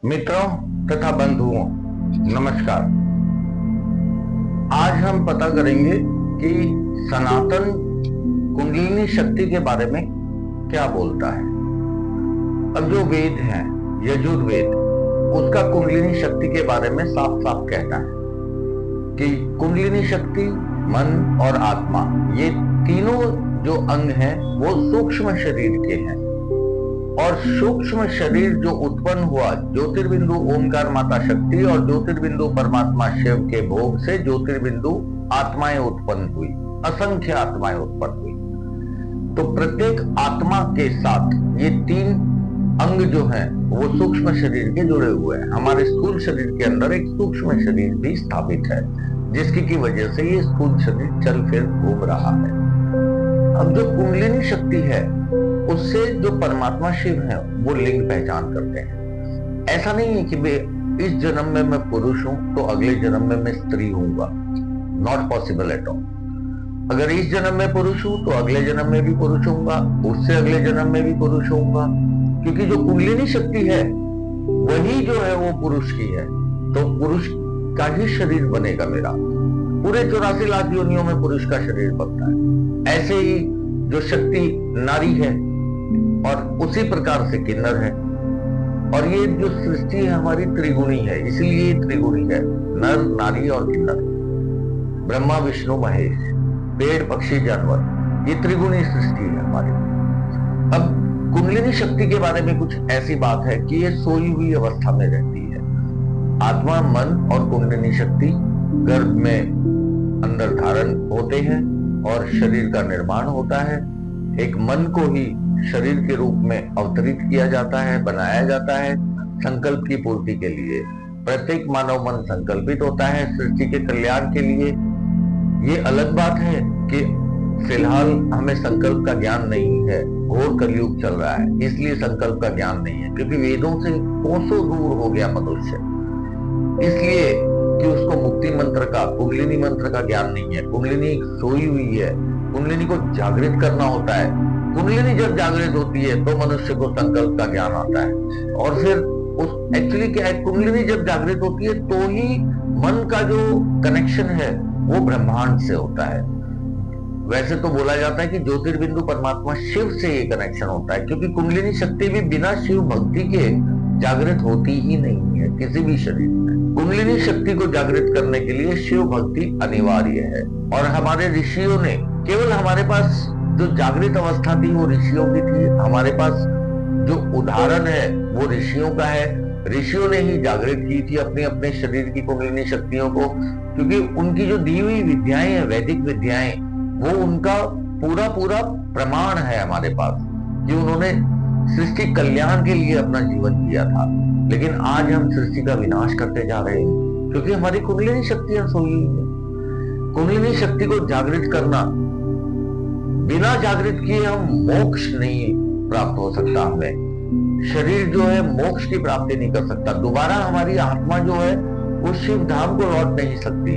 मित्रों तथा बंधुओं, नमस्कार। आज हम पता करेंगे कि सनातन कुंडलिनी शक्ति के बारे में क्या बोलता है। अब जो वेद है, यजुर्वेद, उसका कुंडलिनी शक्ति के बारे में साफ साफ कहता है कि कुंडलिनी शक्ति, मन और आत्मा, ये तीनों जो अंग हैं वो सूक्ष्म शरीर के हैं। और सूक्ष्म शरीर जो उत्पन्न हुआ ज्योतिर्बिंदु ओमकार माता शक्ति और ज्योतिर्बिंदु परमात्मा शिव के भोग से ज्योतिर्बिंदु आत्माएं उत्पन्न हुई, असंख्य आत्माएं उत्पन्न हुई। तो प्रत्येक आत्मा के साथ ये तीन अंग जो हैं वो सूक्ष्म शरीर के जुड़े हुए हैं। हमारे स्थूल शरीर के अंदर एक सूक्ष्म शरीर भी स्थापित है, जिसकी की वजह से ये स्थूल शरीर चल फिर घूम रहा है। अब जो कुंडलिनी शक्ति है उससे जो परमात्मा शिव है वो लिंग पहचान करते हैं। ऐसा नहीं है कि इस जन्म में मैं पुरुष हूं तो अगले जन्म में मैं स्त्री होऊंगा। Not possible at all. अगर इस जन्म में पुरुष हूं तो अगले जन्म में भी पुरुष होऊंगा, उससे अगले जन्म में भी पुरुष होऊंगा, क्योंकि जो कुंडलिनी शक्ति है वही जो है वो पुरुष की है। तो पुरुष का ही शरीर बनेगा मेरा। पूरे 84 लाख योनियों में पुरुष का शरीर बनता है। ऐसे ही जो शक्ति नारी है और उसी प्रकार से किन्नर है। और ये जो सृष्टि है हमारी त्रिगुणी है, इसलिए त्रिगुणी है, नर नारी और किन्नर, ब्रह्मा विष्णु महेश, पेड़ पक्षी जानवर, ये त्रिगुणी सृष्टि है हमारी। अब कुंडलिनी शक्ति के बारे में कुछ ऐसी बात है कि ये सोई हुई अवस्था में रहती है। आत्मा, मन और कुंडलिनी शक्ति गर्भ में अंदर धारण होते हैं और शरीर का निर्माण होता है। एक मन को ही शरीर के रूप में अवतरित किया जाता है, बनाया जाता है संकल्प की पूर्ति के लिए। प्रत्येक मानव मन संकल्पित होता है सृष्टि के कल्याण के लिए। ये अलग बात है कि फिलहाल हमें संकल्प का ज्ञान नहीं है, घोर कलयुग चल रहा है, इसलिए संकल्प का ज्ञान नहीं है, क्योंकि वेदों से कोसों दूर हो गया मनुष्य, इसलिए कि उसको मुक्ति मंत्र का, कुंडलिनी मंत्र का ज्ञान नहीं है। कुंडलिनी सोई हुई है, कुंडलिनी को जागृत करना होता है। कुंडलिनी जब जागृत होती है तो मनुष्य को संकल्प का ज्ञान आता है। और फिर उस एक्चुअली क्या है, कुंडलिनी जब जागृत होती है तो ही मन का जो कनेक्शन है वो ब्रह्मांड से होता है। वैसे तो बोला जाता है कि ज्योतिर्बिंदु परमात्मा शिव से ये कनेक्शन होता है, क्योंकि कुंडलिनी शक्ति भी बिना शिव भक्ति के जागृत होती ही नहीं है किसी भी शरीर में। कुंडलिनी शक्ति को जागृत करने के लिए शिव भक्ति अनिवार्य है। और हमारे ऋषियों ने, केवल हमारे पास जो जागृत अवस्था थी वो ऋषियों की थी, हमारे पास जो उदाहरण है वो ऋषियों का है। ऋषियों ने ही जागृत की थी अपने अपने शरीर की कुंडलिनी शक्तियों को, क्योंकि उनकी जो दी हुई विद्याएं हैं, वैदिक विद्याएं, वो उनका पूरा पूरा प्रमाण है हमारे पास कि उन्होंने सृष्टि कल्याण के लिए अपना जीवन दिया था। लेकिन आज हम सृष्टि का विनाश करते जा रहे हैं क्योंकि हमारी कुंडलिनी शक्तियां सोई हुई है। कुंडलिनी शक्ति को जागृत करना, बिना जागृत किए हम मोक्ष नहीं प्राप्त हो सकता। हमें शरीर जो है मोक्ष की प्राप्ति नहीं कर सकता। दोबारा हमारी आत्मा जो है वो शिव धाम को लौट नहीं सकती।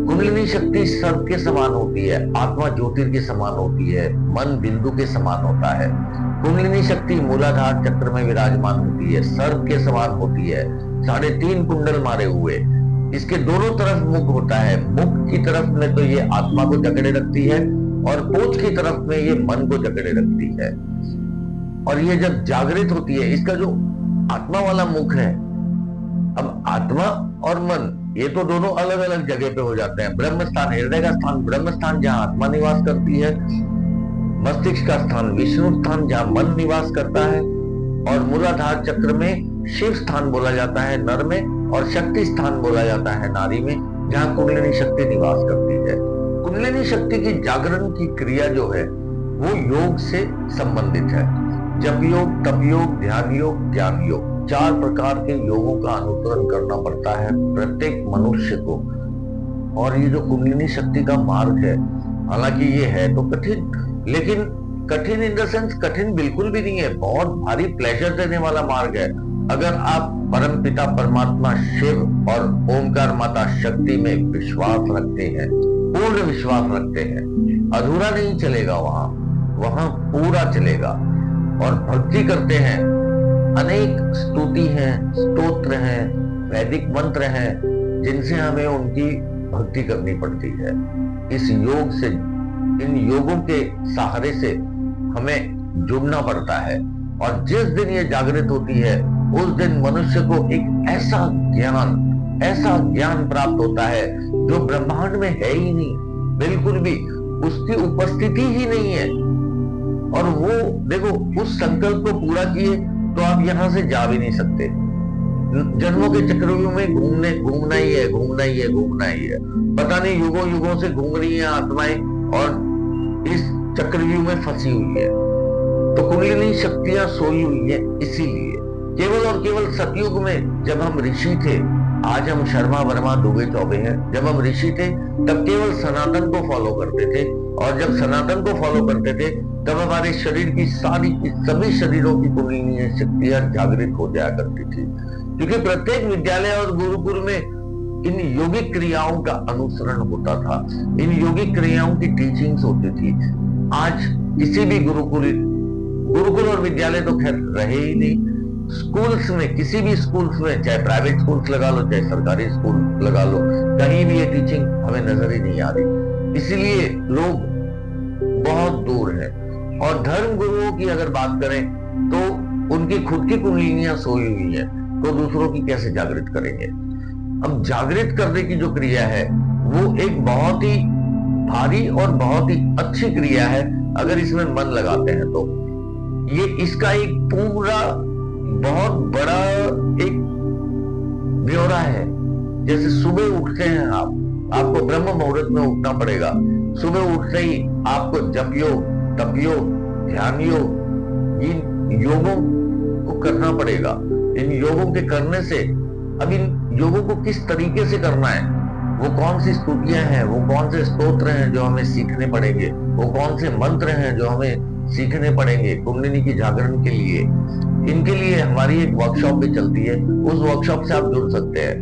कुंडलिनी शक्ति सर्प के समान होती है, आत्मा ज्योतिर के समान होती है, मन बिंदु के समान होता है। कुंडलिनी शक्ति मूलाधार चक्र में विराजमान होती है, सर्प के समान होती है, 3.5 कुंडल मारे हुए, इसके दोनों तरफ मुख होता है। मुख की तरफ में तो ये आत्मा को जकड़े रखती है और पूंछ की तरफ में ये मन को जकड़े रखती है। और ये जब जागृत होती है, इसका जो आत्मा वाला मुख है, अब आत्मा और मन ये तो दोनों अलग अलग जगह पे हो जाते हैं। ब्रह्म स्थान, हृदय का स्थान ब्रह्म स्थान जहां आत्मा निवास करती है, मस्तिष्क का स्थान विष्णु स्थान जहां मन निवास करता है, और मूलाधार चक्र में शिव स्थान बोला जाता है नर में, और शक्ति स्थान बोला जाता है नारी में, जहां कुंडलिनी शक्ति निवास करती है। कुंडलिनी शक्ति की जागरण की क्रिया जो है वो योग से संबंधित है। जप योग, तप योग, ध्यान योग, ज्ञान योग, 4 प्रकार के योगों का अनुसरण करना पड़ता है प्रत्येक मनुष्य को। और ये जो कुंडलिनी शक्ति का मार्ग है, हालांकि ये है तो कठिन, लेकिन कठिन इन द सेंस कठिन बिल्कुल भी नहीं है, बहुत भारी प्लेजर देने वाला मार्ग है। अगर आप परम पिता परमात्मा शिव और ओमकार माता शक्ति में विश्वास रखते हैं, पूर्ण विश्वास रखते हैं, अधूरा नहीं चलेगा, वहां पूरा चलेगा, और भक्ति करते हैं अनेक स्तुति हैं, स्तोत्र हैं, वैदिक मंत्र हैं जिनसे हमें उनकी भक्ति करनी पड़ती है। इस योग से, इन योगों के सहारे से हमें जुड़ना पड़ता है। और जिस दिन ये जागृत होती है उस दिन मनुष्य को एक ऐसा ज्ञान प्राप्त होता है जो ब्रह्मांड में है ही नहीं, बिल्कुल भी उसकी उपस्थिति ही नहीं है। और वो देखो, उस संकल्प को पूरा किए तो आप यहां से जा भी नहीं सकते। जन्मों के चक्रव्यूह में घूमना ही है। पता नहीं युगों से घूम रही है आत्माएं और इस चक्रव्यूह में फंसी हुई है। तो कुंडलिनी शक्तियां सोई हुई है। इसीलिए केवल और केवल सतयुग में जब हम ऋषि थे, आज हम शर्मा वर्मा दुबे चौबे हैं, जब हम ऋषि थे तब केवल सनातन को फॉलो करते थे। और जब सनातन को फॉलो करते थे तब हमारे शरीर की सभी शरीरों की कुंडलिनी शक्तियां जागृत हो जाया करती थी, क्योंकि प्रत्येक विद्यालय और गुरुकुल में इन योगिक क्रियाओं का अनुसरण होता था, इन योगिक क्रियाओं की टीचिंग्स होती थी। आज किसी भी गुरुकुल और विद्यालय तो खैर रहे ही नहीं। स्कूल्स में, किसी भी स्कूल्स में, चाहे प्राइवेट स्कूल्स लगा लो चाहे सरकारी स्कूल लगा लो, कहीं भी ये टीचिंग हमें नजर ही नहीं आ रही। इसीलिए लोग बहुत दूर हैं। और धर्म गुरुओं की अगर बात करें तो उनकी खुद की कुंडलिनियां सोई हुई है, तो दूसरों की कैसे जागृत करेंगे। अब जागृत करने की जो क्रिया है वो एक बहुत ही भारी और बहुत ही अच्छी क्रिया है अगर इसमें मन लगाते हैं तो। ये इसका एक पूरा बहुत बड़ा एक ब्यौरा है। जैसे सुबह उठते हैं आपको ब्रह्म मुहूर्त में उठना पड़ेगा। सुबह उठते ही आपको जप योग, तप योग, ध्यान योग, इन योगों को करना पड़ेगा। इन योगों के करने से, अब इन योगों को किस तरीके से करना है, वो कौन सी स्तुतियां हैं, वो कौन से स्तोत्र हैं जो हमें सीखने पड़ेंगे, वो कौन से मंत्र हैं जो हमें सीखने पड़ेंगे कुंडलिनी की जागरण के लिए, इनके लिए हमारी एक वर्कशॉप भी चलती है। उस वर्कशॉप से आप जुड़ सकते हैं।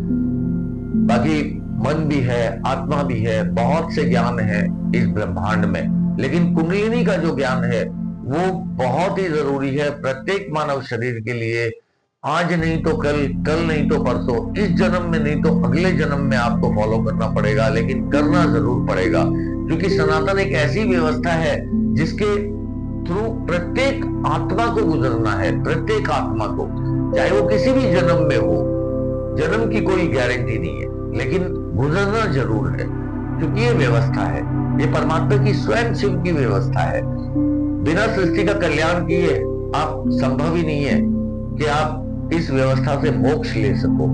बाकी मन भी है, आत्मा भी है, बहुत से ज्ञान है इस ब्रह्मांड में, लेकिन कुंडलिनी का जो ज्ञान है वो बहुत ही जरूरी है प्रत्येक मानव शरीर के लिए। आज नहीं तो कल, कल नहीं तो परसों, इस जन्म में नहीं तो अगले जन्म में आपको फॉलो करना पड़ेगा, लेकिन करना जरूर पड़ेगा। क्योंकि सनातन एक ऐसी व्यवस्था है जिसके थ्रू प्रत्येक आत्मा को गुजरना है, प्रत्येक आत्मा को, चाहे वो किसी भी जन्म में हो। जन्म की कोई गारंटी नहीं है, लेकिन गुजरना जरूर है, क्योंकि ये व्यवस्था है, ये परमात्मा की स्वयं शिव की व्यवस्था है। बिना सृष्टि का कल्याण किए आप संभव ही नहीं है कि आप इस व्यवस्था से मोक्ष ले सको,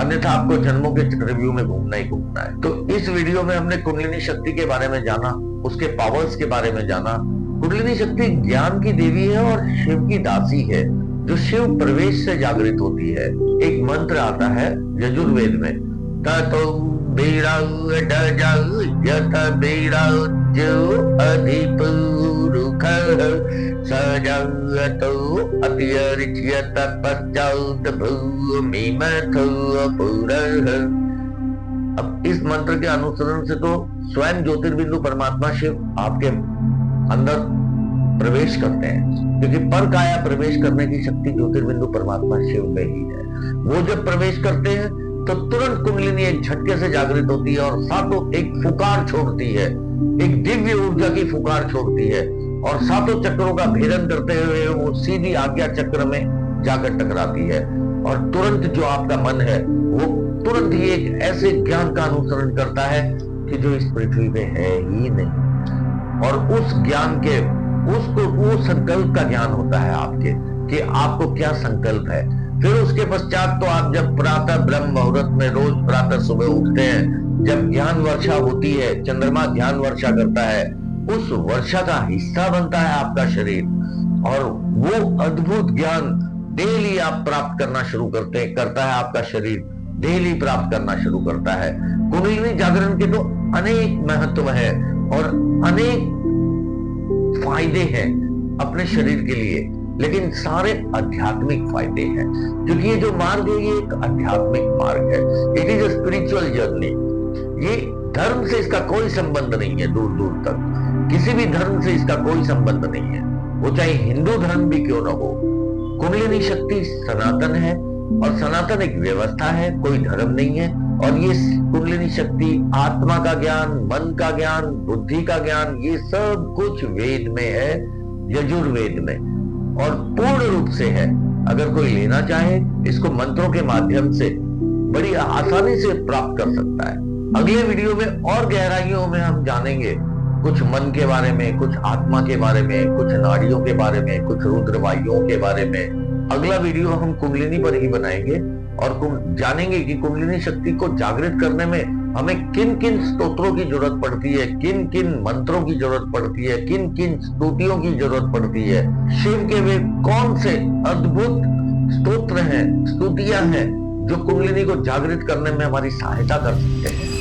अन्यथा आपको जन्मों के चक्रव्यूह में घूमना ही घूमना है। तो इस वीडियो में हमने कुंडलिनी शक्ति के बारे में जाना, उसके पावर्स के बारे में जाना। कुंडलिनी शक्ति ज्ञान की देवी है और शिव की दासी है, जो शिव प्रवेश से जागृत होती है। एक मंत्र आता है यजुर्वेद में, ततो अब इस मंत्र के अनुसरण से तो स्वयं ज्योतिर्बिंदु परमात्मा शिव आपके अंदर प्रवेश करते हैं, क्योंकि पर काया प्रवेश करने की शक्ति ज्योतिर्बिंदु परमात्मा शिव में ही है। वो जब प्रवेश करते हैं तो तुरंत कुंडलिनी एक झटके से जागृत होती है और सातों एक फुकार छोड़ती है, एक दिव्य ऊर्जा की फुकार छोड़ती है, और सातों चक्रों का भेदन करते हुए वो सीधी आज्ञा चक्र में जाकर टकराती है। और तुरंत जो आपका मन है वो तुरंत ही एक ऐसे ज्ञान का अनुसरण करता है कि जो इस पृथ्वी पे है ही नहीं। और उस ज्ञान के वो संकल्प का ज्ञान होता है आपके, कि आपको क्या संकल्प है। फिर उसके पश्चात तो आप जब प्रातः ब्रह्म मुहूर्त में रोज प्रातः सुबह उठते हैं, जब ज्ञान वर्षा होती है, चंद्रमा ज्ञान वर्षा करता है, उस वर्षा का हिस्सा बनता है आपका शरीर, और वो अद्भुत ज्ञान डेली आप प्राप्त करना शुरू करता है आपका शरीर, डेली प्राप्त करना शुरू करता है। कुंडलिनी जागरण के तो अनेक महत्व है और अनेक फायदे हैं अपने शरीर के लिए, लेकिन सारे आध्यात्मिक फायदे हैं, क्योंकि ये जो मार्ग है ये एक आध्यात्मिक मार्ग है। It is a spiritual journey. ये धर्म से इसका कोई संबंध नहीं है, दूर दूर तक किसी भी धर्म से इसका कोई संबंध नहीं है, वो चाहे हिंदू धर्म भी क्यों ना हो, कुंडलिनी शक्ति सनातन है और सनातन एक व्यवस्था है, कोई धर्म नहीं है। और ये कुंडलिनी शक्ति आत्मा का ज्ञान, मन का ज्ञान, बुद्धि का ज्ञान, ये सब कुछ वेद में है, यजुर्वेद में, और पूर्ण रूप से है। अगर कोई लेना चाहे इसको मंत्रों के माध्यम से बड़ी आसानी से प्राप्त कर सकता है। अगले वीडियो में और गहराइयों में हम जानेंगे कुछ मन के बारे में, कुछ आत्मा के बारे में, कुछ नाड़ियों के बारे में, कुछ रुद्रवायुओं के बारे में। अगला वीडियो हम कुंडलिनी पर ही बनाएंगे और जानेंगे कि कुंडलिनी शक्ति को जागृत करने में हमें किन किन स्तोत्रों की जरूरत पड़ती है, किन किन मंत्रों की जरूरत पड़ती है, किन किन स्तुतियों की जरूरत पड़ती है। शिव के वे कौन से अद्भुत स्तोत्र हैं, स्तुतियां हैं जो कुंडलिनी को जागृत करने में हमारी सहायता कर सकते हैं।